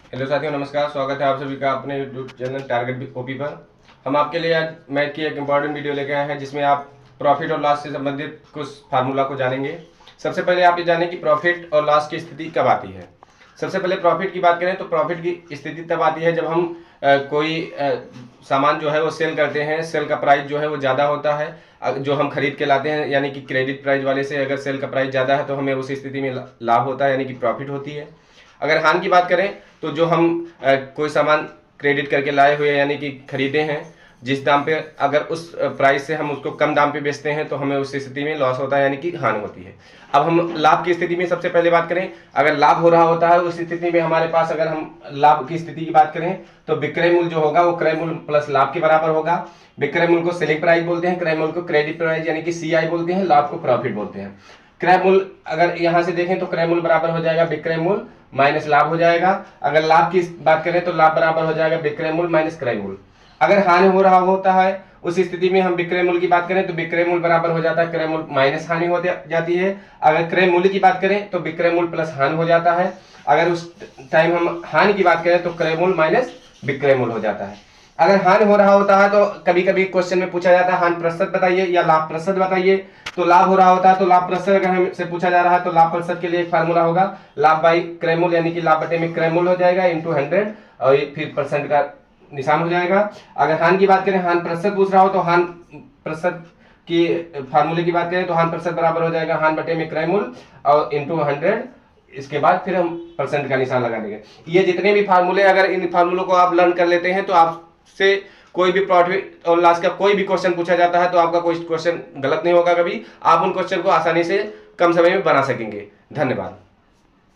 Hello साथियों, नमस्कार। स्वागत है आप सभी का अपने यूट्यूब चैनल टारगेट ओपी पर। हम आपके लिए आज मैथ की एक इम्पॉर्टेंट वीडियो लेके आए हैं जिसमें आप प्रॉफिट और लॉस से संबंधित कुछ फार्मूला को जानेंगे। सबसे पहले आप ये जानें कि प्रॉफिट और लॉस की स्थिति कब आती है। सबसे पहले प्रॉफिट की बात करें तो प्रॉफिट की स्थिति तब आती है जब हम कोई सामान जो है वो सेल करते हैं, सेल का प्राइस जो है वो ज़्यादा होता है जो हम खरीद के लाते हैं, यानी कि क्रेडिट प्राइस वाले से अगर सेल का प्राइस ज़्यादा है तो हमें उस स्थिति में लाभ होता है, यानी कि प्रॉफिट होती है। अगर हानि की बात करें तो जो हम कोई सामान क्रेडिट करके लाए हुए यानी कि खरीदे हैं जिस दाम पे, अगर उस प्राइस से हम उसको कम दाम पे बेचते हैं तो हमें उस स्थिति में लॉस होता है, यानी कि हानि होती है। अब हम लाभ की स्थिति में सबसे पहले बात करें। अगर लाभ हो रहा होता है उस स्थिति में हमारे पास, अगर हम लाभ की स्थिति की बात करें तो विक्रय मूल्य जो होगा वो क्रय मूल्य प्लस लाभ के बराबर होगा। विक्रय मूल्य को सेलिंग प्राइस बोलते हैं, क्रय मूल्य को क्रेडिट प्राइस यानी कि सीआई बोलते हैं, लाभ को प्रॉफिट बोलते हैं। क्रय मूल्य अगर यहां से देखें तो क्रय मूल्य बराबर हो जाएगा विक्रय मूल्य माइनस लाभ हो जाएगा। अगर लाभ की बात करें तो लाभ बराबर हो जाएगा विक्रय मूल्य माइनस क्रय मूल्य। अगर हानि हो रहा होता है उस स्थिति में हम विक्रय मूल्य की बात करें तो विक्रय मूल्य बराबर हो जाता है क्रय मूल्य माइनस हानि हो जाती है। अगर क्रय मूल्य की बात करें तो विक्रय मूल्य प्लस हानि हो जाता है। अगर उस टाइम हम हानि की बात करें तो क्रय मूल्य माइनस विक्रय मूल्य हो जाता है। अगर हानि हो रहा होता है तो कभी कभी क्वेश्चन में पूछा जाता है हानि प्रतिशत बताइए या लाभ प्रतिशत बताइए। तो लाभ हो रहा होता है तो लाभ प्रतिशत अगर हमसे पूछा जा रहा है तो लाभ प्रतिशत के लिए एक फार्मूला होगा, लाभ बाई क्रय मूल्य यानी कि लाभ बटे में क्रय मूल्य हो जाएगा इंटू 100 और फिर परसेंट का निशान हो जाएगा। अगर हानि की बात करें, हानि प्रतिशत पूछ रहा हो तो हानि प्रतिशत की फार्मूले की बात करें तो हानि प्रतिशत बराबर हो जाएगा हानि बटे में क्रय मूल्य और इंटू 100, इसके बाद फिर हम परसेंट का निशान लगा देंगे। ये जितने भी फार्मूले, अगर इन फार्मूलों को आप लर्न कर लेते हैं तो आपसे कोई भी प्रॉफिट और लॉस का कोई भी क्वेश्चन पूछा जाता है तो आपका कोई क्वेश्चन गलत नहीं होगा। कभी आप उन क्वेश्चन को आसानी से कम समय में बना सकेंगे। धन्यवाद।